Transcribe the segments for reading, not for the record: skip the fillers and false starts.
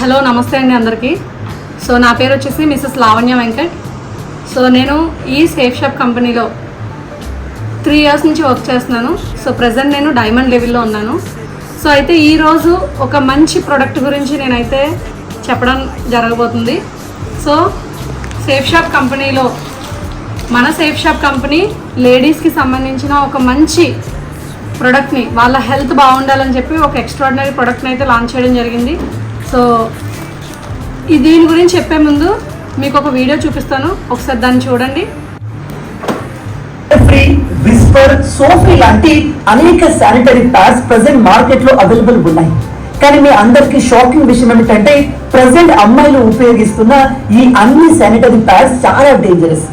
Hello నమస్తే అండి అందరికీ. సో నా పేరు వచ్చేసి మిసెస్ లావణ్య వెంకట్. సో నేను ఈ సేఫ్ షాప్ కంపెనీలో 3 years నుంచి వర్క్ చేస్తున్నాను. సో ప్రజెంట్ నేను డైమండ్ లెవెల్లో ఉన్నాను. సో అయితే ఈరోజు ఒక మంచి ప్రోడక్ట్ గురించి నేనైతే చెప్పడం జరగబోతుంది. సో సేఫ్ షాప్ కంపెనీలో మన సేఫ్ షాప్ కంపెనీ లేడీస్కి సంబంధించిన ఒక మంచి ప్రోడక్ట్ని, వాళ్ళ హెల్త్ బాగుండాలని చెప్పి ఒక ఎక్స్ట్రాడినరీ ప్రోడక్ట్ని అయితే లాంచ్ చేయడం జరిగింది. సో దీని గురించి చెప్పే ముందు మీకు ఒక వీడియో చూపిస్తాను, ఒకసారి దాన్ని చూడండి. ఫ్రీ, విస్పర్, సోఫీ లాంటి అనేక శానిటరీ ప్యాడ్స్ ప్రెసెంట్ మార్కెట్ లో అవైలబుల్ ఉన్నాయి. కానీ మీ అందరికి షాకింగ్ విషయం ఏమిటంటే ప్రెసెంట్ అమ్మాయిలు ఉపయోగిస్తున్న ఈ అన్ని శానిటరీ ప్యాడ్స్ చాలా డేంజరస్.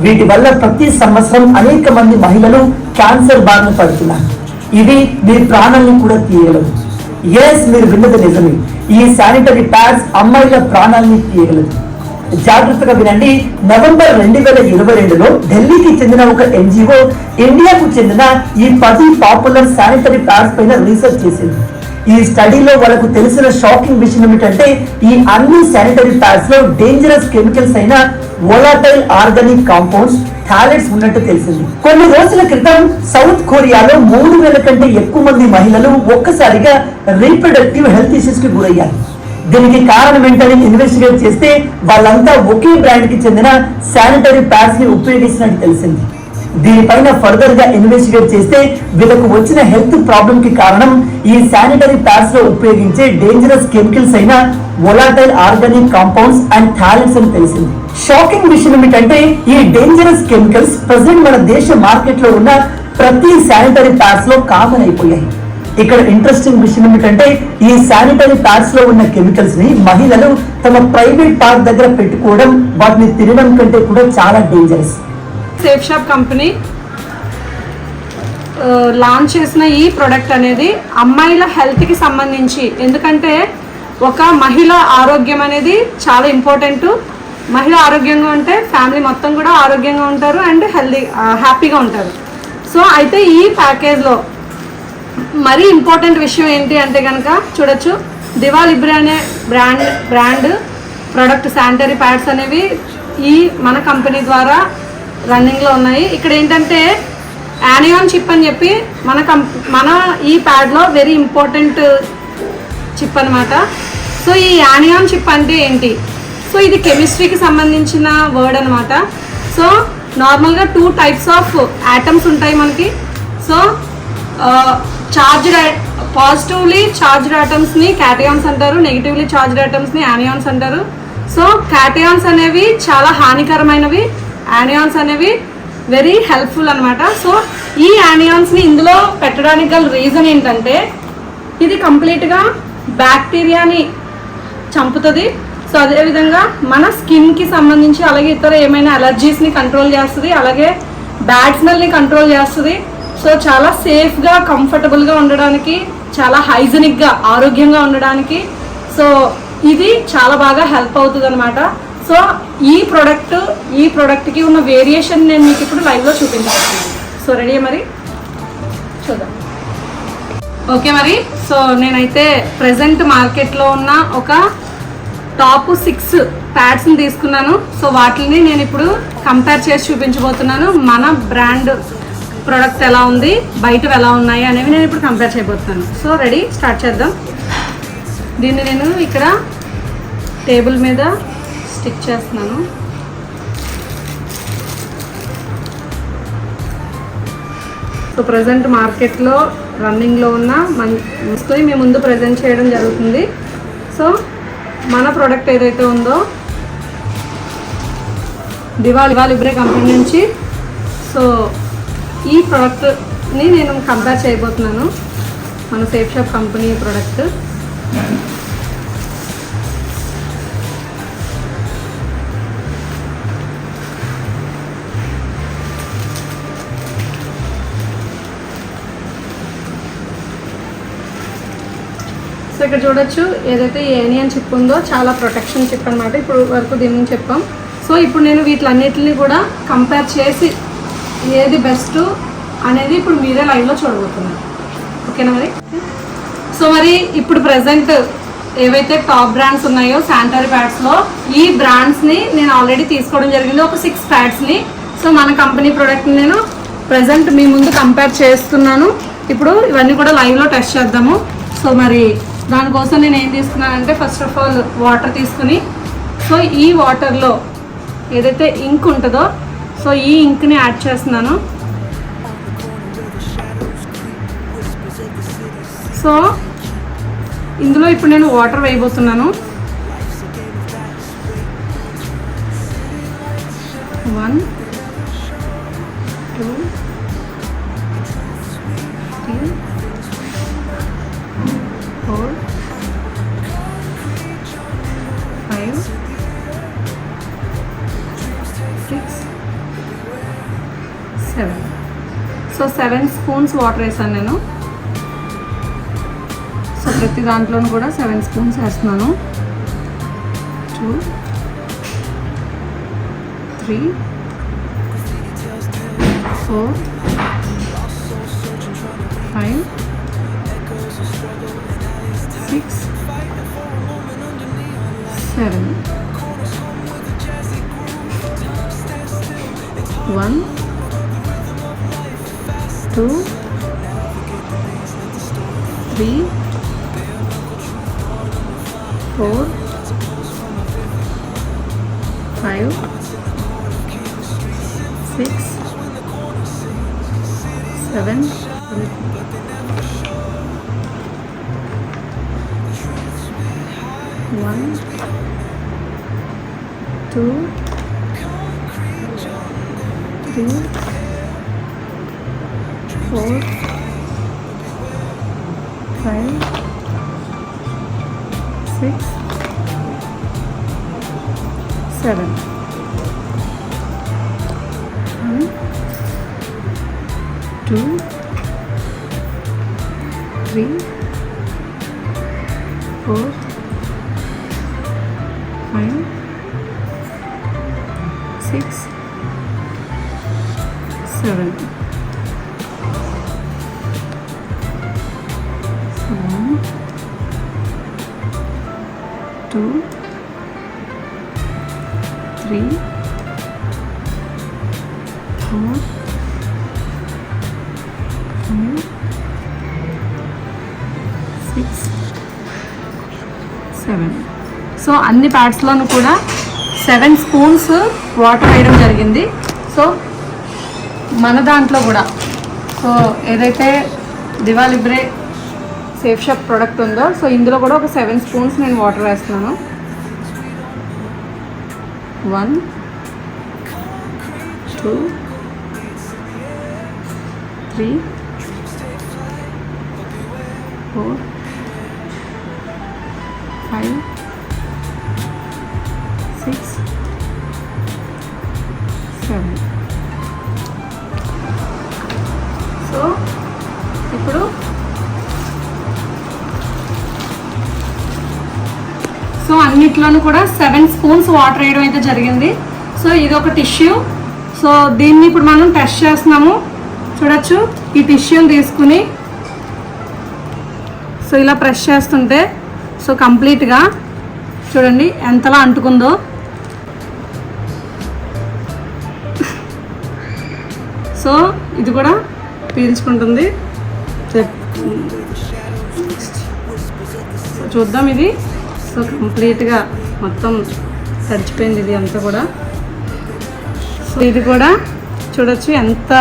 వీటి వల్ల ప్రతి సంవత్సరం అనేక మంది మహిళలు క్యాన్సర్ బారిన పడుతున్నారు. ఇవి మీ ప్రాణాలను కూడా తీయగలవు. ఎస్, మీరు విన్నది నిజమే. ఈ శానిటరీ ప్యాడ్స్ అమ్మాయిల ప్రాణాలని తీయగలదు. జాగ్రత్తగా వినండి. నవంబర్ 2022లో ఢిల్లీకి చెందిన ఒక ఎన్జిఓ ఇండియాకు చెందిన ఈ 10 పాపులర్ శానిటరీ ప్యాడ్స్ పైన రీసెర్చ్ చేసింది. ఈ స్టడీలో వాళ్ళకు తెలిసిన షాకింగ్ విషయం ఏమిటంటే ఈ అన్ని శానిటరీ ప్యాడ్స్ లో డేంజరస్ కెమికల్స్ అయిన వోలాటైల్ ఆర్గానిక్ కాంపౌండ్స్, థాలెట్స్ ఉన్నట్టు తెలిసింది. కొన్ని రోజుల క్రితం సౌత్ కొరియాలో 3000 కంటే ఎక్కువ మంది మహిళలు ఒక్కసారిగా రీప్రొడక్టివ్ హెల్త్ ఇష్యూస్ కి గురయ్యారు. దీనికి కారణం ఏంటని ఇన్వెస్టిగేట్ చేస్తే వాళ్ళంతా ఒకే బ్రాండ్ కి చెందిన శానిటరీ ప్యాడ్స్ ని ఉపయోగిస్తున్నట్టు తెలిసింది. దీనిపైన ఫర్దర్ గా ఇన్వెస్టిగేట్ చేస్తే వీళ్ళకు వచ్చిన హెల్త్ ప్రాబ్లం కి కారణం ఈ శానిటరీ ప్యాడ్స్ లో ఉపయోగించే డేంజరస్ కెమికల్స్ అయిన వోలాటైల్ ఆర్గానిక్ కాంపౌండ్స్ అండ్ థాలెట్స్ అని తెలిసింది. షాకింగ్ విషయం ఏమిటంటే ఈ డేంజరస్ కెమికల్స్ ప్రెసెంట్ మన దేశ మార్కెట్ లో ఉన్న ప్రతి శానిటరీ ప్యాడ్స్ లో కామన్ అయిపోయాయి. ఇక్కడ ఇంట్రెస్టింగ్ విషయం ఏమిటంటే ఈ శానిటరీ ప్యాడ్స్ లో ఉన్న కెమికల్స్ ని మహిళలు తమ ప్రైవేట్ పార్క్ దగ్గర పెట్టుకోవడం, వాటిని తినడం కంటే కూడా చాలా dangerous. Safe shop company launch చేసిన ఈ ప్రోడక్ట్ అనేది అమ్మాయిల హెల్త్కి సంబంధించి, ఎందుకంటే ఒక మహిళ ఆరోగ్యం అనేది చాలా ఇంపార్టెంట్. మహిళ ఆరోగ్యంగా ఉంటే ఫ్యామిలీ మొత్తం కూడా ఆరోగ్యంగా ఉంటారు అండ్ హ్యాపీగా ఉంటారు. సో అయితే ఈ ప్యాకేజ్లో మరీ ఇంపార్టెంట్ విషయం ఏంటి అంటే కనుక చూడొచ్చు, దివాలిబ్రే అనే బ్రాండ్ ప్రోడక్ట్ శానిటరీ ప్యాడ్స్ అనేవి ఈ మన కంపెనీ ద్వారా రన్నింగ్లో ఉన్నాయి. ఇక్కడ ఏంటంటే యానియాన్ చిప్ అని చెప్పి మన ఈ ప్యాడ్లో వెరీ ఇంపార్టెంట్ చిప్ అనమాట. సో ఈ యానియాన్ చిప్ అంటే ఏంటి? సో ఇది కెమిస్ట్రీకి సంబంధించిన వర్డ్ అనమాట. సో నార్మల్గా 2 types ఆఫ్ యాటమ్స్ ఉంటాయి మనకి. సో పాజిటివ్లీ చార్జ్డ్ యాటమ్స్ని క్యాటయాన్స్ అంటారు, నెగిటివ్లీ చార్జ్డ్ యాటమ్స్ని యానియాన్స్ అంటారు. సో క్యాటయాన్స్ అనేవి చాలా హానికరమైనవి, యానియాన్స్ అనేవి వెరీ హెల్ప్ఫుల్ అనమాట. సో ఈ యానియాన్స్ని ఇందులో పెట్టడానికి గల రీజన్ ఏంటంటే ఇది కంప్లీట్గా బ్యాక్టీరియాని చంపుతుంది. సో అదేవిధంగా మన స్కిన్కి సంబంధించి అలాగే ఇతర ఏమైనా అలర్జీస్ని కంట్రోల్ చేస్తుంది, అలాగే బ్యాడ్ స్మెల్ని కంట్రోల్ చేస్తుంది. సో చాలా సేఫ్గా కంఫర్టబుల్గా ఉండడానికి, చాలా హైజెనిక్గా ఆరోగ్యంగా ఉండడానికి సో ఇది చాలా బాగా హెల్ప్ అవుతుంది అనమాట. సో ఈ ప్రోడక్ట్కి ఉన్న వేరియేషన్ నేను మీకు ఇప్పుడు లైవ్లో చూపించాను. సో రెడీ మరి చూద్దాం. ఓకే మరి. సో నేనైతే ప్రజెంట్ మార్కెట్లో ఉన్న ఒక టాప్ 6 ప్యాడ్స్ని తీసుకున్నాను. సో వాటిని నేను ఇప్పుడు కంపేర్ చేసి చూపించబోతున్నాను. మన బ్రాండ్ ప్రోడక్ట్ ఎలా ఉంది, బయట ఎలా ఉన్నాయి అనేవి నేను ఇప్పుడు కంపేర్ చేయబోతున్నాను. సో రెడీ, స్టార్ట్ చేద్దాం. దీన్ని నేను ఇక్కడ టేబుల్ మీద స్టిక్ చేస్తున్నాను. సో ప్రజెంట్ మార్కెట్లో రన్నింగ్లో ఉన్న తీసుకొని మేము ముందు ప్రజెంట్ చేయడం జరుగుతుంది. సో మన ప్రోడక్ట్ ఏదైతే ఉందో దివాలిబ్రే కంపెనీ నుంచి, సో ఈ ప్రోడక్ట్ని నేను కంపేర్ చేయబోతున్నాను, మన safe shop company product. So ఇక్కడ చూడొచ్చు, ఏదైతే ఈ ఏనియన్ చిప్ ఉందో చాలా ప్రొటెక్షన్ చిప్ అనమాట. ఇప్పుడు వరకు దీని నుంచి చెప్పాం. సో ఇప్పుడు నేను వీటిలన్నిటిని కూడా కంపేర్ చేసి ఏది బెస్ట్ అనేది ఇప్పుడు మీరే లైవ్లో చూడబోతున్నారు. ఓకేనా మరి. సో మరి ఇప్పుడు ప్రజెంట్ ఏవైతే టాప్ బ్రాండ్స్ ఉన్నాయో శానిటరీ ప్యాడ్స్లో ఈ బ్రాండ్స్ని నేను ఆల్రెడీ తీసుకోవడం జరిగింది, ఒక 6 ప్యాడ్స్ని. సో మన కంపెనీ ప్రోడక్ట్ని నేను ప్రజెంట్ మీ ముందు కంపేర్ చేస్తున్నాను. ఇప్పుడు ఇవన్నీ కూడా లైవ్లో టెస్ట్ చేద్దాము. సో మరి దానికోసం నేను ఏం తీసుకున్నానంటే ఫస్ట్ ఆఫ్ ఆల్ వాటర్ తీసుకుని, సో ఈ వాటర్లో ఏదైతే ఇంక్ ఉంటుందో సో ఈ ఇంక్ని యాడ్ చేస్తున్నాను. సో ఇందులో ఇప్పుడు నేను వాటర్ వేయబోతున్నాను. 1 2 3 4 5 6 7. సో 7 స్పూన్స్ వాటర్ వేసాను నేను. సో ప్రతి దాంట్లోనూ కూడా 7 స్పూన్స్ వేస్తున్నాను. 2 3 4 5 6 7. 1 2 3 4 5 6 7. 1 2 3 4 5 6 7. 1 2 3 4 5 6 7. 1 2 3 4 5 6 7. సో అన్ని ప్యాడ్స్లోనూ కూడా 7 స్పూన్స్ వాటర్ వేయడం జరిగింది. సో మన దాంట్లో కూడా సో ఏదైతే దివాలిబ్రే సేఫ్ షాప్ ప్రోడక్ట్ ఉందో సో ఇందులో కూడా ఒక 7 స్పూన్స్ నేను వాటర్ వేస్తున్నాను. 1 2 3 4 5 6 7. సో ఇప్పుడు సో అన్నిట్లోనూ కూడా 7 స్పూన్స్ వాటర్ వేయడం అయితే జరిగింది. సో ఇది ఒక టిష్యూ. సో దీన్ని ఇప్పుడు మనం టెస్ట్ చేస్తున్నాము. చూడొచ్చు, ఈ టిష్యూని తీసుకుని సో ఇలా ప్రెస్ చేస్తుంటే సో కంప్లీట్గా చూడండి ఎంతలా అంటుకుందో. సో ఇది కూడా పీల్చుకుంటుంది. సో చూద్దాం ఇది. సో కంప్లీట్గా మొత్తం తడిచిపోయింది ఇది అంతా కూడా. సో ఇది కూడా చూడొచ్చు ఎంత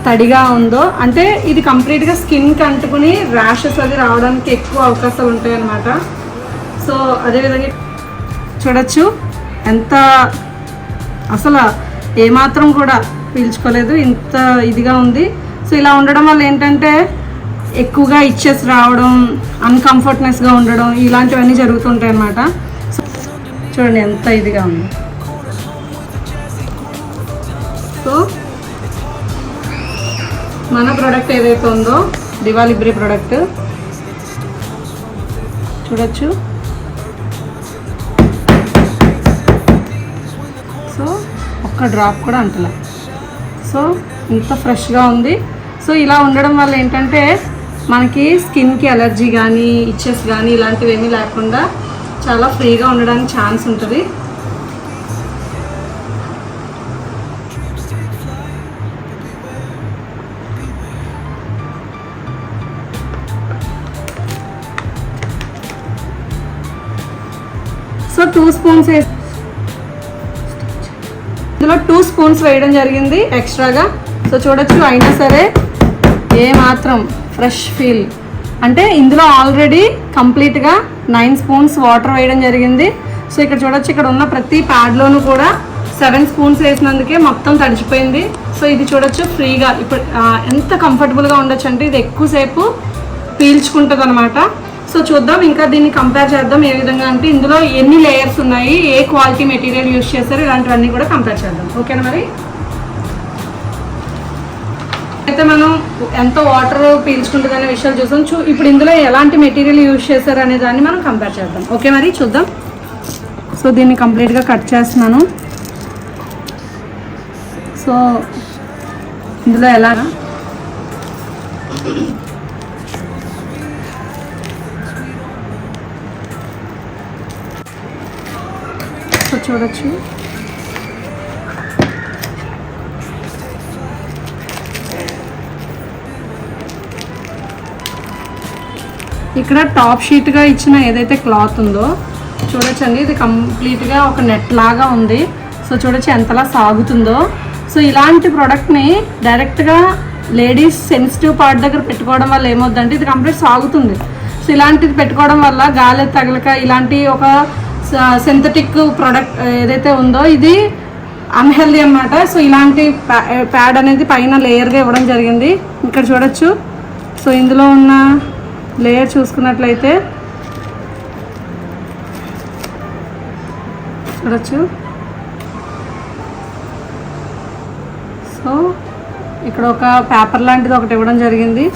తడిగా ఉందో. అంటే ఇది కంప్లీట్గా స్కిన్కి అంటుకుని ర్యాషెస్ అది రావడానికి ఎక్కువ అవకాశాలు ఉంటాయి అన్నమాట. సో అదేవిధంగా చూడొచ్చు ఎంత అసలు ఏమాత్రం కూడా పీల్చుకోలేదు, ఇంత ఇదిగా ఉంది. సో ఇలా ఉండడం వల్ల ఏంటంటే ఎక్కువగా ఇచ్చేసి రావడం, అన్కంఫర్ట్నెస్గా ఉండడం ఇలాంటివన్నీ జరుగుతుంటాయి అన్నమాట. సో చూడండి ఎంత ఇదిగా ఉంది. సో మన ప్రోడక్ట్ ఏదైతే ఉందో దివాలిబ్రే ప్రోడక్ట్ చూడొచ్చు. సో ఒక్క డ్రాప్ కూడా అంటలే. సో ఇంత ఫ్రెష్గా ఉంది. సో ఇలా ఉండడం వల్ల ఏంటంటే మనకి స్కిన్కి అలర్జీ కానీ ఇచ్చెస్ కానీ ఇలాంటివి ఏమీ లేకుండా చాలా ఫ్రీగా ఉండడానికి ఛాన్స్ ఉంటుంది. సో 2 స్పూన్స్ ఇందులో 2 స్పూన్స్ వేయడం జరిగింది ఎక్స్ట్రాగా. సో చూడొచ్చు, అయినా సరే ఏమాత్రం ఫ్రెష్ ఫీల్. అంటే ఇందులో ఆల్రెడీ కంప్లీట్గా 9 స్పూన్స్ వాటర్ వేయడం జరిగింది. సో ఇక్కడ చూడొచ్చు, ఇక్కడ ఉన్న ప్రతి ప్యాడ్లోనూ కూడా 7 స్పూన్స్ వేసినందుకే మొత్తం తడిచిపోయింది. సో ఇది చూడొచ్చు ఫ్రీగా ఇప్పుడు ఎంత కంఫర్టబుల్గా ఉండొచ్చు అంటే ఇది ఎక్కువసేపు పీల్చుకుంటుంది అనమాట. సో చూద్దాం, ఇంకా దీన్ని కంపేర్ చేద్దాం ఏ విధంగా అంటే ఇందులో ఎన్ని లేయర్స్ ఉన్నాయి, ఏ క్వాలిటీ మెటీరియల్ యూజ్ చేస్తారు, ఇలాంటివన్నీ కూడా కంపేర్ చేద్దాం. ఓకేనా? మరి అయితే మనం ఎంత వాటర్ పీల్చుకుంటుంది అనే విషయాలు చూసాం. ఇప్పుడు ఇందులో ఎలాంటి మెటీరియల్ యూజ్ చేస్తారు అనే దాన్ని మనం కంపేర్ చేద్దాం. ఓకే, మరి చూద్దాం. సో దీన్ని కంప్లీట్గా కట్ చేస్తున్నాను. సో ఇందులో ఎలాగా చూడొచ్చు, ఇక్కడ టాప్ షీట్గా ఇచ్చిన ఏదైతే క్లాత్ ఉందో చూడొచ్చండి, ఇది కంప్లీట్గా ఒక నెట్ లాగా ఉంది. సో చూడొచ్చు ఎంతలా సాగుతుందో. సో ఇలాంటి ప్రోడక్ట్ని డైరెక్ట్గా లేడీస్ సెన్సిటివ్ పార్ట్ దగ్గర పెట్టుకోవడం వల్ల ఏమవుద్దంటే ఇది కంప్లీట్ సాగుతుంది. సో ఇలాంటిది పెట్టుకోవడం వల్ల గాలి తగలక ఇలాంటి ఒక సింథటిక్ ప్రోడక్ట్ ఏదైతే ఉందో ఇది అన్హెల్దీ అన్నమాట. సో ఇలాంటి ప్యాడ్ అనేది పైన లేయర్గా ఇవ్వడం జరిగింది. ఇక్కడ చూడొచ్చు, సో ఇందులో ఉన్న లేయర్ చూసుకున్నట్లయితే చూడొచ్చు. సో ఇక్కడ ఒక పేపర్ లాంటిది ఒకటి ఇవ్వడం జరిగింది.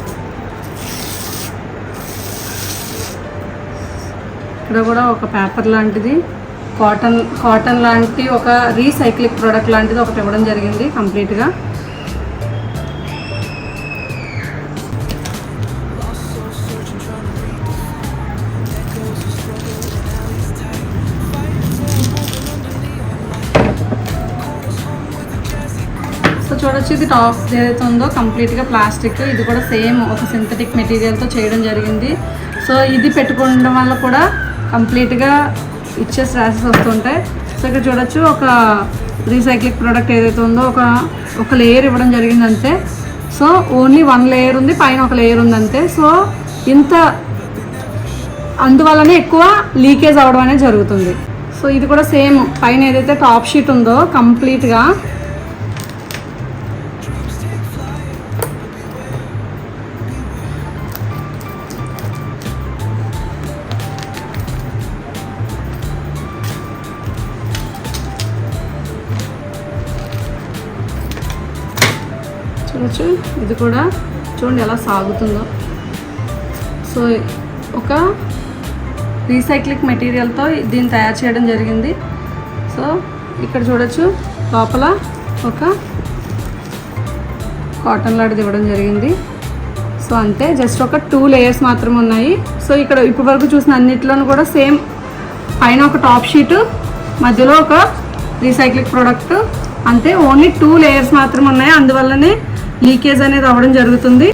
ఇక్కడ కూడా ఒక పేపర్ లాంటిది, కాటన్ లాంటి ఒక రీసైక్లింగ్ ప్రోడక్ట్ లాంటిది ఒకటి ఇవ్వడం జరిగింది కంప్లీట్గా. సో చూడొచ్చు, ఇది టాప్ ఏదైతే ఉందో కంప్లీట్గా ప్లాస్టిక్, ఇది కూడా సేమ్ ఒక సింథటిక్ మెటీరియల్తో చేయడం జరిగింది. సో ఇది పెట్టుకోవడం వల్ల కూడా కంప్లీట్గా ఇచ్చెస్ ర్యాషెస్ వస్తుంటాయి. సో ఇక్కడ చూడొచ్చు, ఒక రీసైక్లింగ్ ప్రోడక్ట్ ఏదైతే ఉందో ఒక లేయర్ ఇవ్వడం జరిగింది అంతే. సో ఓన్లీ 1 లేయర్ ఉంది, పైన ఒక లేయర్ ఉంది అంతే. సో అందువల్లనే ఎక్కువ లీకేజ్ అవ్వడం అనేది జరుగుతుంది. సో ఇది కూడా సేమ్ పైన ఏదైతే టాప్ షీట్ ఉందో కంప్లీట్గా చూడొచ్చు, ఇది కూడా చూడండి ఎలా సాగుతుందో. సో ఒక రీసైక్లింగ్ మెటీరియల్తో దీన్ని తయారు చేయడం జరిగింది. సో ఇక్కడ చూడొచ్చు, లోపల ఒక కాటన్ లాంటిది ఇవ్వడం జరిగింది. సో అంతే, జస్ట్ ఒక 2 లేయర్స్ మాత్రమే ఉన్నాయి. సో ఇక్కడ ఇప్పటి వరకు చూసిన అన్నిట్లోనూ కూడా సేమ్ పైన ఒక టాప్ షీటు, మధ్యలో ఒక రీసైక్లింగ్ ప్రోడక్ట్ అంతే. ఓన్లీ 2 లేయర్స్ మాత్రమే ఉన్నాయి, అందువల్లనే లీకేజ్ అనేది అవ్వడం జరుగుతుంది.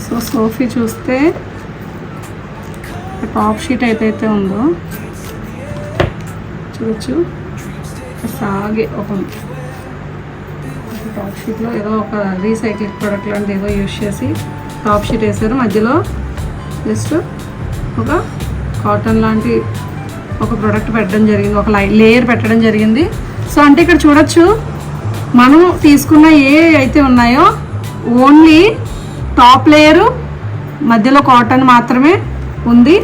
సో సోఫీ చూస్తే టాప్ షీట్ ఏదైతే ఉందో చూడొచ్చు, సాగే ఒక టాప్ షీట్లో ఏదో ఒక రీసైక్లింగ్ ప్రోడక్ట్ లాంటి ఏదో యూజ్ చేసి టాప్ షీట్ వేసారు. మధ్యలో జస్ట్ ఒక కాటన్ లాంటి ఒక ప్రోడక్ట్ పెట్టడం జరిగింది, ఒక లేయర్ పెట్టడం జరిగింది. సో అంటే ఇక్కడ చూడొచ్చు, మనం తీసుకున్న ఏ అయితే ఉన్నాయో ఓన్లీ టాప్ లేయరు మధ్యలో కాటన్ మాత్రమే ఉంది.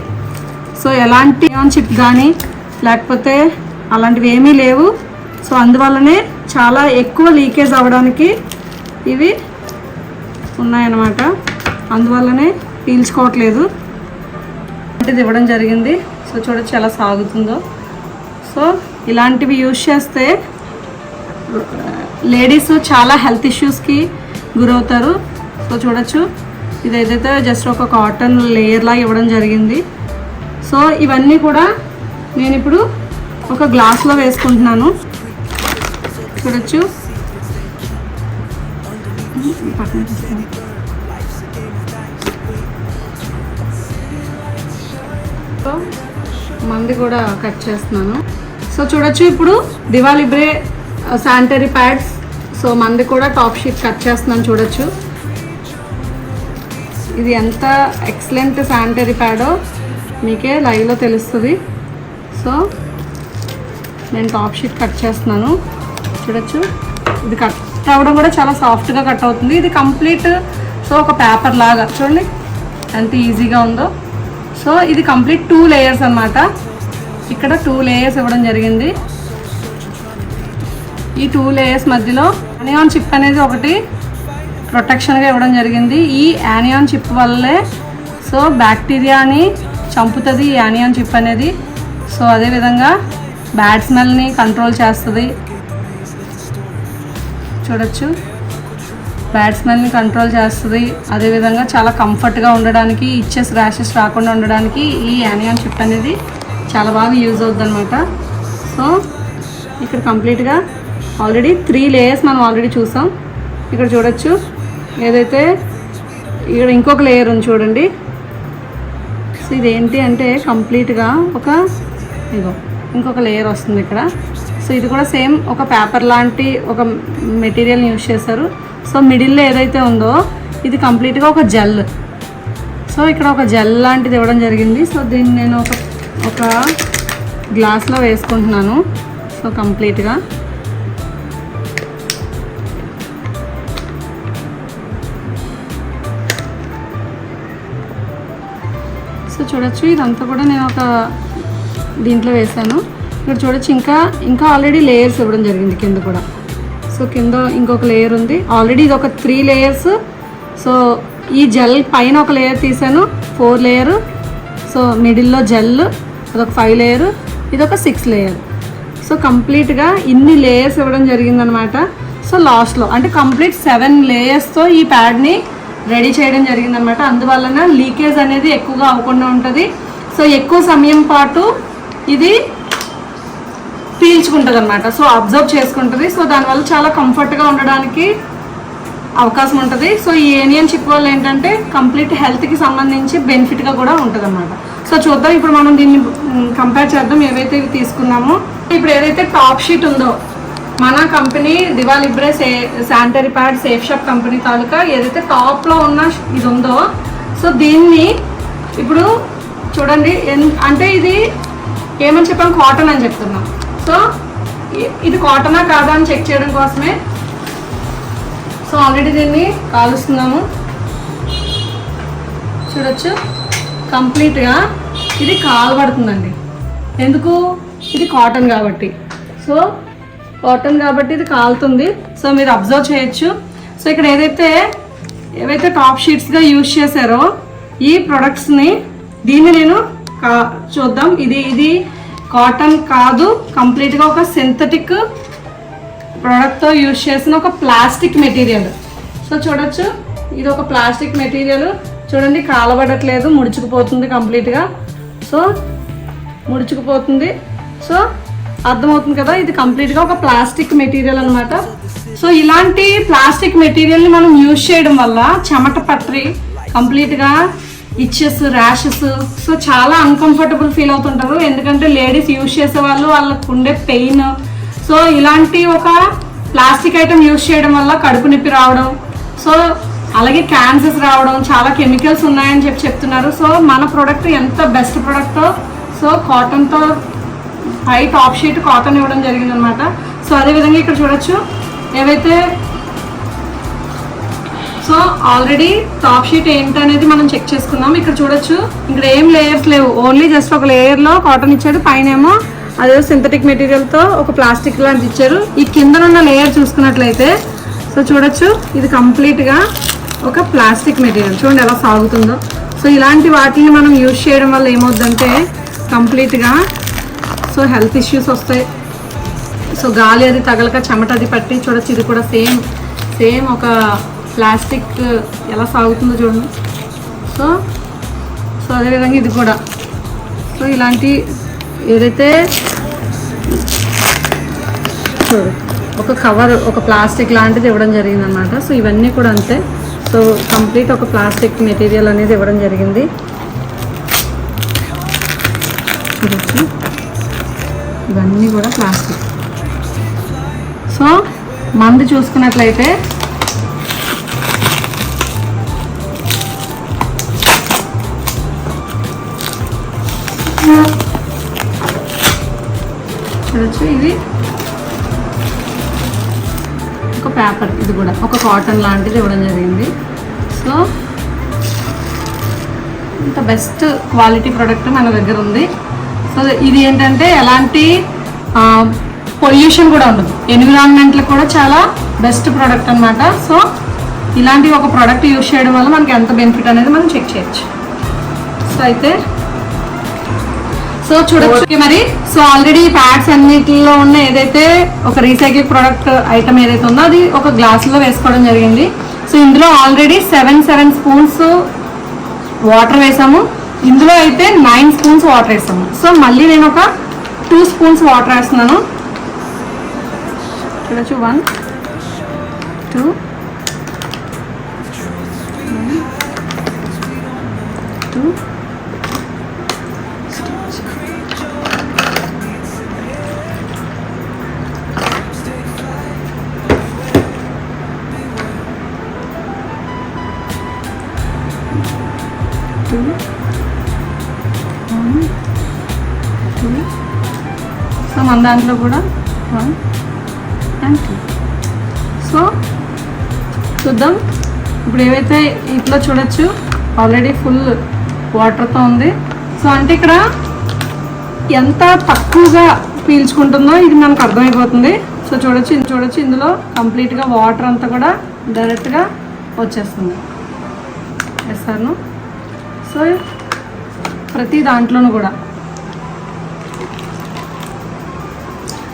సో ఎలాంటి చిప్ కానీ లేకపోతే అలాంటివి ఏమీ లేవు. సో అందువల్లనే చాలా ఎక్కువ లీకేజ్ అవ్వడానికి ఇవి ఉన్నాయన్నమాట, అందువల్లనే పీల్చుకోవట్లేదు. ఇది ఇవ్వడం జరిగింది. సో చూడొచ్చు ఎలా సాగుతుందో. సో ఇలాంటివి యూజ్ చేస్తే లేడీస్ చాలా హెల్త్ ఇష్యూస్కి గురవుతారు. సో చూడొచ్చు, ఇది ఏదైతే జస్ట్ ఒక కాటన్ లేయర్లా ఇవ్వడం జరిగింది. సో ఇవన్నీ కూడా నేను ఇప్పుడు ఒక గ్లాస్లో వేసుకుంటున్నాను. చూడొచ్చు, సో మంది కూడా కట్ చేస్తున్నాను. సో చూడొచ్చు, ఇప్పుడు దివాలిబ్రే శానిటరీ ప్యాడ్స్, సో మంది కూడా టాప్ షీట్ కట్ చేస్తున్నాను. చూడొచ్చు ఇది ఎంత ఎక్సలెంట్ శానిటరీ ప్యాడో మీకే లైవ్లో తెలుస్తుంది. సో నేను టాప్ షీట్ కట్ చేస్తున్నాను. చూడొచ్చు, ఇది కట్ అవ్వడం కూడా చాలా సాఫ్ట్గా కట్ అవుతుంది. ఇది కంప్లీట్ సో ఒక పేపర్ లాగా చూడండి ఎంత ఈజీగా ఉందో. సో ఇది కంప్లీట్ 2 లేయర్స్ అన్నమాట. ఇక్కడ 2 లేయర్స్ ఇవ్వడం జరిగింది. ఈ 2 లేయర్స్ మధ్యలో యానియాన్ చిప్ అనేది ఒకటి ప్రొటెక్షన్గా ఇవ్వడం జరిగింది. ఈ యానియాన్ చిప్ వల్లే సో బ్యాక్టీరియాని చంపుతుంది ఈ యానియాన్ చిప్ అనేది. సో అదేవిధంగా బ్యాడ్ స్మెల్ని కంట్రోల్ చేస్తుంది. చూడొచ్చు, బ్యాడ్ స్మెల్ని కంట్రోల్ చేస్తుంది. అదేవిధంగా చాలా కంఫర్ట్గా ఉండడానికి, ఇచ్చెస్ ర్యాషెస్ రాకుండా ఉండడానికి ఈ యానియాన్ చిప్ అనేది చాలా బాగా యూజ్ అవుతుంది అనమాట. సో ఇక్కడ కంప్లీట్గా ఆల్రెడీ 3 లేయర్స్ మనం ఆల్రెడీ చూసాం. ఇక్కడ చూడొచ్చు, ఏదైతే ఇక్కడ ఇంకొక లేయర్ ఉంది చూడండి. సో ఇదేంటి అంటే కంప్లీట్గా ఇంకొక లేయర్ వస్తుంది ఇక్కడ. సో ఇది కూడా సేమ్ ఒక పేపర్ లాంటి ఒక మెటీరియల్ని యూజ్ చేశారు. సో మిడిల్లో ఏదైతే ఉందో ఇది కంప్లీట్గా ఒక జెల్. సో ఇక్కడ ఒక జెల్ లాంటిది ఇవ్వడం జరిగింది. సో దీన్ని నేను ఒక గ్లాస్లో వేసుకుంటున్నాను. సో కంప్లీట్గా సో చూడొచ్చు, ఇదంతా కూడా నేను ఒక దీంట్లో వేసాను. ఇక్కడ చూడొచ్చు, ఇంకా ఆల్రెడీ లేయర్స్ ఇవ్వడం జరిగింది కింద కూడా. సో కింద ఇంకొక లేయర్ ఉంది ఆల్రెడీ. ఇది ఒక 3 లేయర్స్. సో ఈ జెల్ పైన ఒక లేయర్ తీసాను, 4 లేయర్. సో మిడిల్లో జెల్, అదొక 5 లేయర్, ఇదొక 6 లేయర్. సో కంప్లీట్గా ఇన్ని లేయర్స్ ఇవ్వడం జరిగిందనమాట. సో లాస్ట్లో అంటే కంప్లీట్ 7 లేయర్స్తో ఈ ప్యాడ్ని రెడీ చేయడం జరిగిందనమాట. అందువలన లీకేజ్ అనేది ఎక్కువగా అవ్వకుండా ఉంటుంది. సో ఎక్కువ సమయం పాటు ఇది పీల్చుకుంటుంది అనమాట. సో అబ్జర్వ్ చేసుకుంటుంది. సో దానివల్ల చాలా కంఫర్ట్గా ఉండడానికి అవకాశం ఉంటుంది. సో ఈ యానియాన్ చిప్ వల్ల ఏంటంటే కంప్లీట్ హెల్త్కి సంబంధించి బెనిఫిట్గా కూడా ఉంటుంది అనమాట. సో చూద్దాం, ఇప్పుడు మనం దీన్ని కంపేర్ చేద్దాం ఏవైతే ఇవి తీసుకున్నామో. ఇప్పుడు ఏదైతే టాప్ షీట్ ఉందో మన కంపెనీ దివాలిబ్రే sanitary pad safe shop company తాలూకా ఏదైతే టాప్లో ఉన్న ఇది ఉందో, సో దీన్ని ఇప్పుడు చూడండి. అంటే ఇది ఏమని చెప్పాం, కాటన్ అని చెప్తున్నాం. సో ఇది కాటనా కాదా అని చెక్ చేయడం కోసమే సో ఆల్రెడీ దీన్ని కాలుస్తున్నాము. చూడొచ్చు, కంప్లీట్గా ఇది కాలబడుతుందండి. ఎందుకు? ఇది కాటన్ కాబట్టి. సో కాటన్ కాబట్టి ఇది కాలుతుంది. సో మీరు అబ్జర్వ్ చేయొచ్చు. సో ఇక్కడ ఏవైతే టాప్ షీట్స్గా యూజ్ చేశారో ఈ ప్రొడక్ట్స్ని దీన్ని నేను చూద్దాం. ఇది కాటన్ కాదు, కంప్లీట్గా ఒక సింథటిక్ ప్రోడక్ట్తో యూజ్ చేసిన ఒక ప్లాస్టిక్ మెటీరియల్. సో చూడొచ్చు, ఇది ఒక ప్లాస్టిక్ మెటీరియల్. చూడండి, కాలబడట్లేదు, ముడుచుకుపోతుంది కంప్లీట్గా. సో ముడుచుకుపోతుంది. సో అర్థమవుతుంది కదా, ఇది కంప్లీట్గా ఒక ప్లాస్టిక్ మెటీరియల్ అనమాట. సో ఇలాంటి ప్లాస్టిక్ మెటీరియల్ని మనం యూజ్ చేయడం వల్ల చెమట పట్టి కంప్లీట్గా ఇచ్చెస్, ర్యాషెస్, సో చాలా అన్కంఫర్టబుల్ ఫీల్ అవుతుంటారు. ఎందుకంటే లేడీస్ యూజ్ చేసే వాళ్ళకు ఉండే పెయిన్. సో ఇలాంటి ఒక ప్లాస్టిక్ ఐటమ్ యూజ్ చేయడం వల్ల కడుపు నొప్పి రావడం, సో అలాగే క్యాన్సర్స్ రావడం, చాలా కెమికల్స్ ఉన్నాయని చెప్తున్నారు. సో మన ప్రోడక్ట్ ఎంత బెస్ట్ ప్రోడక్టో, సో కాటన్తో పై టాప్ షీట్ కాటన్ ఇవ్వడం జరిగిందనమాట. సో అదేవిధంగా ఇక్కడ చూడొచ్చు, ఏవైతే సో ఆల్రెడీ టాప్ షీట్ ఏంటనేది మనం చెక్ చేసుకున్నాం. ఇక్కడ చూడొచ్చు, ఇక్కడ ఏం లేయర్స్ లేవు, ఓన్లీ జస్ట్ ఒక లేయర్లో కాటన్ ఇచ్చాడు, పైన ఏమో అదే సింథటిక్ మెటీరియల్తో ఒక ప్లాస్టిక్ లాంటిది ఇచ్చారు. ఈ కిందనున్న లేయర్ చూసుకున్నట్లయితే సో చూడొచ్చు, ఇది కంప్లీట్గా ఒక ప్లాస్టిక్ మెటీరియల్. చూడండి ఎలా సాగుతుందో. సో ఇలాంటి వాటిని మనం యూజ్ చేయడం వల్ల ఏమవుద్దంటే కంప్లీట్గా సో హెల్త్ ఇష్యూస్ వస్తాయి. సో గాలి అది తగలక చెమట అది పట్టి చూడొచ్చు. ఇది కూడా సేమ్ ఒక ప్లాస్టిక్ ఎలా సాగుతుందో చూడండి. సో అదేవిధంగా ఇది కూడా. సో ఇలాంటి ఏదైతే చూడు ఒక కవర్ ఒక ప్లాస్టిక్ లాంటిది ఇవ్వడం జరిగిందనమాట. సో ఇవన్నీ కూడా అంతే. సో కంప్లీట్ ఒక ప్లాస్టిక్ మెటీరియల్ అనేది ఇవ్వడం జరిగింది. చూడొచ్చు ఇవన్నీ కూడా ప్లాస్టిక్. సో మందు చూసుకున్నట్లయితే చూడొచ్చు ఇది ఒక పేపర్, ఇది కూడా ఒక కాటన్ లాంటిది ఇవ్వడం జరిగింది. సో ఇంత బెస్ట్ క్వాలిటీ ప్రోడక్ట్ మన దగ్గర ఉంది. సో ఇది ఏంటంటే ఎలాంటి పొల్యూషన్ కూడా ఉండదు, ఎన్విరాన్మెంట్లో కూడా చాలా బెస్ట్ ప్రోడక్ట్ అనమాట. సో ఇలాంటి ఒక ప్రోడక్ట్ యూజ్ చేయడం వల్ల మనకి ఎంత బెనిఫిట్ అనేది మనం చెక్ చేయొచ్చు. సో అయితే సో చూడొచ్చు మరి. సో ఆల్రెడీ ప్యాడ్స్ అన్నిటిలో ఉన్న ఏదైతే ఒక రీసైకిల్ ప్రోడక్ట్ ఐటమ్ ఏదైతే ఉందో అది ఒక గ్లాసులో వేసుకోవడం జరిగింది. సో ఇందులో ఆల్రెడీ 7 స్పూన్స్ వాటర్ వేసాము. ఇందులో అయితే 9 స్పూన్స్ వాటర్ వేసాము. సో మళ్ళీ నేను ఒక 2 స్పూన్స్ వాటర్ వేస్తున్నాను. చూడొచ్చు 1 2 2 సో మన దాంట్లో కూడా 1 and 2. సో చూద్దాం ఇప్పుడు ఏవైతే ఇట్లా చూడొచ్చు ఆల్రెడీ ఫుల్ వాటర్తో ఉంది. సో అంటే ఇక్కడ ఎంత తక్కువగా పీల్చుకుంటుందో ఇది మనకు అర్థమైపోతుంది. సో చూడొచ్చు ఇందులో కంప్లీట్గా వాటర్ అంతా కూడా డైరెక్ట్గా వచ్చేస్తుంది. వేస్తాను. సో ప్రతి దాంట్లోనూ కూడా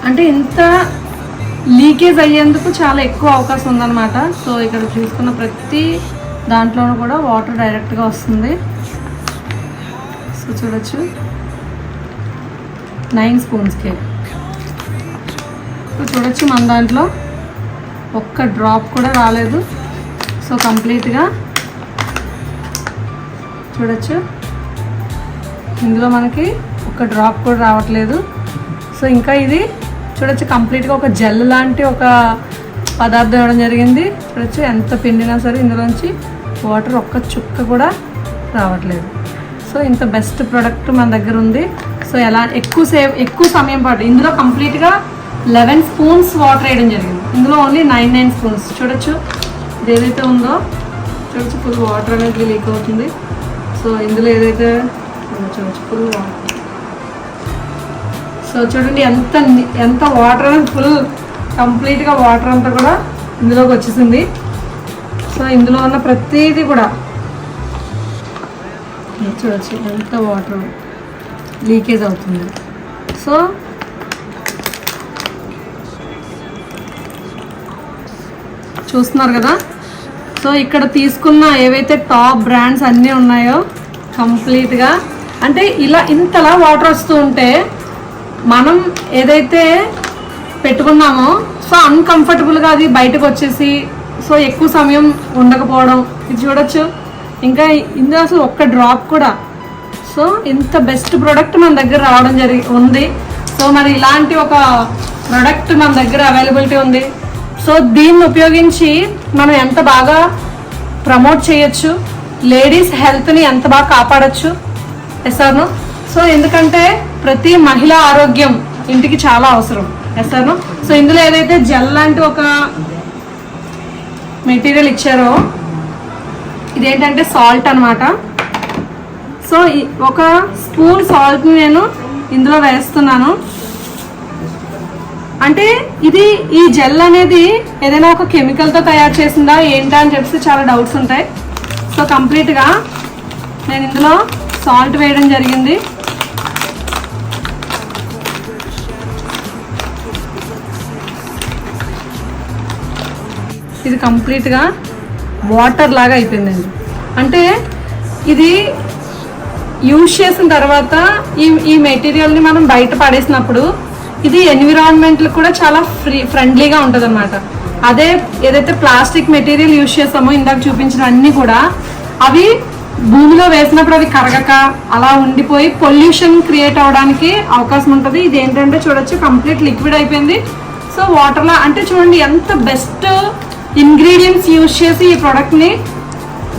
అంటే ఇంత లీకేజ్ అయ్యేందుకు చాలా ఎక్కువ అవకాశం ఉందన్నమాట. సో ఇక్కడ చూసుకున్న ప్రతి దాంట్లోనూ కూడా వాటర్ డైరెక్ట్గా వస్తుంది. సో చూడొచ్చు 9 స్పూన్స్కి. సో చూడొచ్చు మన దాంట్లో ఒక్క డ్రాప్ కూడా రాలేదు. సో కంప్లీట్గా చూడొచ్చు ఇందులో మనకి ఒక డ్రాప్ కూడా రావట్లేదు. సో ఇంకా ఇది చూడొచ్చు కంప్లీట్గా ఒక జెల్ లాంటి ఒక పదార్థం ఇవ్వడం జరిగింది. చూడొచ్చు ఎంత పిండినా సరే ఇందులోంచి వాటర్ ఒక్క చుక్క కూడా రావట్లేదు. సో ఇంత బెస్ట్ ప్రోడక్ట్ మన దగ్గర ఉంది. సో ఎలా ఎక్కువ సమయం పాటు ఇందులో కంప్లీట్గా 11 స్పూన్స్ వాటర్ వేయడం జరిగింది. ఇందులో ఓన్లీ 9 స్పూన్స్. చూడొచ్చు ఇది ఏదైతే ఉందో చూడొచ్చు ఫుల్ వాటర్ అనేది లీక్ అవుతుంది. సో ఇందులో ఏదైతే చూడొచ్చు ఫుల్ వాటర్. సో చూడండి ఎంత వాటర్ అనేది ఫుల్ కంప్లీట్గా వాటర్ అంతా కూడా ఇందులోకి వచ్చేసింది. సో ఇందులో ఉన్న ప్రతిదీ కూడా చూడొచ్చు ఎంత వాటర్ లీకేజ్ అవుతుంది. సో చూస్తున్నారు కదా. సో ఇక్కడ తీసుకున్న ఏవైతే టాప్ బ్రాండ్స్ అన్నీ ఉన్నాయో కంప్లీట్గా అంటే ఇంతలా వాటర్ వస్తూ ఉంటే మనం ఏదైతే పెట్టుకున్నామో సో అన్కంఫర్టబుల్గా అది బయటకు వచ్చేసి సో ఎక్కువ సమయం ఉండకపోవడం ఇది చూడొచ్చు. ఇంకా ఇందులో అసలు ఒక్క డ్రాప్ కూడా. సో ఇంత బెస్ట్ ప్రోడక్ట్ మన దగ్గర రావడం ఉంది. సో మరి ఇలాంటి ఒక ప్రోడక్ట్ మన దగ్గర అవైలబిలిటీ ఉంది. సో దీన్ని ఉపయోగించి మనం ఎంత బాగా ప్రమోట్ చేయొచ్చు, లేడీస్ హెల్త్ని ఎంత బాగా కాపాడచ్చు. ఎస్ఆర్ను. సో ఎందుకంటే ప్రతి మహిళ ఆరోగ్యం ఇంటికి చాలా అవసరం. ఎస్ఆర్ను. సో ఇందులో ఏదైతే జెల్ లాంటి ఒక మెటీరియల్ ఇచ్చారో ఇదేంటంటే సాల్ట్ అనమాట. సో ఒక స్పూన్ సాల్ట్ని నేను ఇందులో వేస్తున్నాను. అంటే ఇది ఈ జెల్ అనేది ఏదైనా ఒక కెమికల్తో తయారు చేసిందా ఏంటా అని చెప్పి చాలా డౌట్స్ ఉంటాయి. సో కంప్లీట్గా నేను ఇందులో సాల్ట్ వేయడం జరిగింది. ఇది కంప్లీట్గా వాటర్ లాగా అయిపోయిందండి. అంటే ఇది యూజ్ చేసిన తర్వాత ఈ మెటీరియల్ని మనం బయట పడేసినప్పుడు ఇది ఎన్విరాన్మెంట్లు కూడా చాలా ఫ్రెండ్లీగా ఉంటుంది అనమాట. అదే ఏదైతే ప్లాస్టిక్ మెటీరియల్ యూజ్ చేస్తామో ఇందాక చూపించిన అన్నీ కూడా అవి భూమిలో వేసినప్పుడు అవి కరగక అలా ఉండిపోయి పొల్యూషన్ క్రియేట్ అవడానికి అవకాశం ఉంటుంది. ఇది ఏంటంటే చూడొచ్చు కంప్లీట్ లిక్విడ్ అయిపోయింది. సో వాటర్లో అంటే చూడండి ఎంత బెస్ట్ ఇంగ్రీడియంట్స్ యూజ్ చేసి ఈ ప్రోడక్ట్ని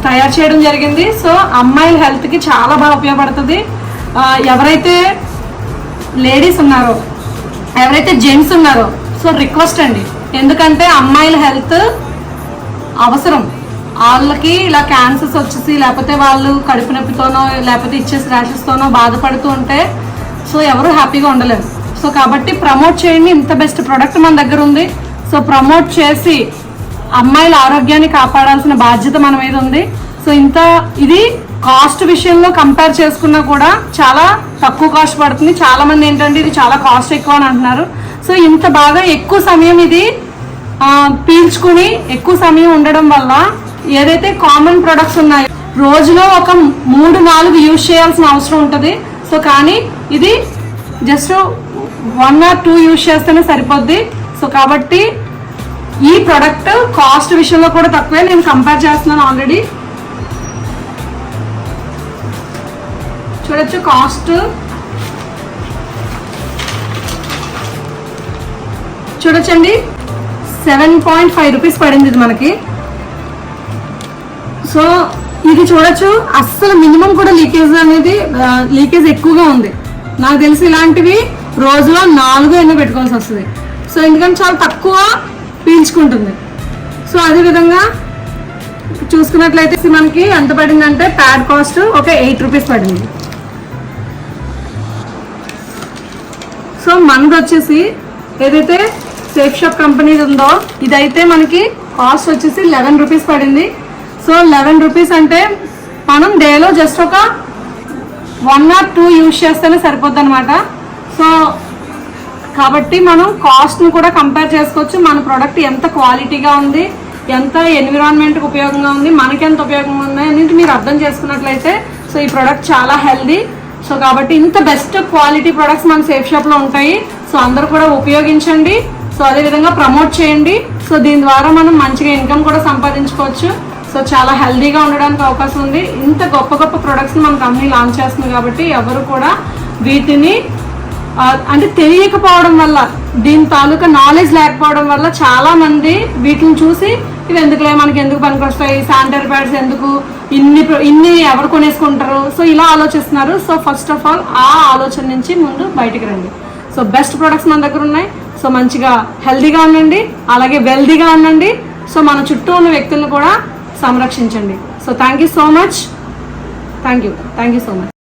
తయారు చేయడం జరిగింది. సో అమ్మాయిల హెల్త్కి చాలా బాగా ఉపయోగపడుతుంది. ఎవరైతే లేడీస్ ఉన్నారో ఎవరైతే జెంట్స్ ఉన్నారో సో రిక్వెస్ట్ అండి, ఎందుకంటే అమ్మాయిల హెల్త్ అవసరం. వాళ్ళకి ఇలా క్యాన్సర్స్ వచ్చేసి లేకపోతే వాళ్ళు కడుపు నొప్పితోనో లేకపోతే ఇచ్చేసి ర్యాషెస్తోనో బాధపడుతూ ఉంటే సో ఎవరు హ్యాపీగా ఉండలేరు. సో కాబట్టి ప్రమోట్ చేయండి. ఇంత బెస్ట్ ప్రోడక్ట్ మన దగ్గర ఉంది. సో ప్రమోట్ చేసి అమ్మాయిల ఆరోగ్యాన్ని కాపాడాల్సిన బాధ్యత మన మీద ఉంది. సో ఇది కాస్ట్ విషయంలో కంపేర్ చేసుకున్నా కూడా చాలా తక్కువ కాస్ట్ పడుతుంది. చాలా మంది ఏంటంటే ఇది చాలా కాస్ట్ ఎక్కువ అని అంటున్నారు. సో ఇంత బాగా ఎక్కువ సమయం ఇది పీల్చుకుని ఎక్కువ సమయం ఉండడం వల్ల ఏదైతే కామన్ ప్రొడక్ట్స్ ఉన్నాయో రోజులో ఒక 3-4 యూజ్ చేయాల్సిన అవసరం ఉంటుంది. సో కానీ ఇది జస్ట్ 1 or 2 యూజ్ చేస్తేనే సరిపోద్ది. సో కాబట్టి ఈ ప్రోడక్ట్ కాస్ట్ విషయంలో కూడా తక్కువే. నేను కంపేర్ చేస్తున్నాను ఆల్రెడీ. చూడొచ్చు కాస్ట్ చూడొచ్చండి 7.5 రూపీస్ పడింది ఇది మనకి. సో ఇది చూడొచ్చు అస్సలు మినిమం కూడా లీకేజ్ ఎక్కువగా ఉంది. నాకు తెలిసి ఇలాంటివి రోజులో 4 ఎన్నో పెట్టుకోవాల్సి వస్తుంది. సో ఎందుకంటే చాలా తక్కువ పీల్చుకుంటుంది. సో అదేవిధంగా చూసుకున్నట్లయితే మనకి ఎంత పడిందంటే ప్యాడ్ కాస్ట్ ఒక 8 రూపీస్ పడింది. సో మనది వచ్చేసి ఏదైతే సేఫ్ షాప్ కంపెనీ ఉందో ఇదైతే మనకి కాస్ట్ వచ్చేసి 11 రూపీస్ పడింది. సో 11 రూపీస్ అంటే మనం డేలో జస్ట్ ఒక 1 or 2 యూజ్ చేస్తేనే సరిపోద్ది అనమాట. సో కాబట్టి మనం కాస్ట్ని కూడా కంపేర్ చేసుకోవచ్చు. మన ప్రోడక్ట్ ఎంత క్వాలిటీగా ఉంది, ఎంత ఎన్విరాన్మెంట్కి ఉపయోగంగా ఉంది, మనకి ఎంత ఉపయోగంగా ఉంది అనేది మీరు అర్థం చేసుకున్నట్లయితే సో ఈ ప్రోడక్ట్ చాలా హెల్దీ. సో కాబట్టి ఇంత బెస్ట్ క్వాలిటీ ప్రొడక్ట్స్ మన సేఫ్ షాప్లో ఉంటాయి. సో అందరూ కూడా ఉపయోగించండి. సో అదేవిధంగా ప్రమోట్ చేయండి. సో దీని ద్వారా మనం మంచిగా ఇన్కమ్ కూడా సంపాదించుకోవచ్చు. సో చాలా హెల్దీగా ఉండడానికి అవకాశం ఉంది. ఇంత గొప్ప గొప్ప ప్రొడక్ట్స్ని మన కంపెనీ లాంచ్ చేస్తుంది కాబట్టి ఎవరు కూడా వీటిని అంటే తెలియకపోవడం వల్ల దీని తాలూకా నాలెడ్జ్ లేకపోవడం వల్ల చాలా మంది వీటిని చూసి ఇవి ఎందుకులే మనకి ఎందుకు పనికొస్తాయి, శానిటరీ ప్యాడ్స్ ఎందుకు, ఇన్ని ఎవరు కొనేసుకుంటారు, సో ఇలా ఆలోచిస్తున్నారు. సో ఫస్ట్ ఆఫ్ ఆల్ ఆ ఆలోచన నుంచి ముందు బయటికి రండి. సో బెస్ట్ ప్రొడక్ట్స్ మన దగ్గర ఉన్నాయి. సో మంచిగా హెల్దీగా ఉండండి, అలాగే వెల్దీగా ఉండండి. సో మన చుట్టూ ఉన్న వ్యక్తులను కూడా సంరక్షించండి. So thank you so much.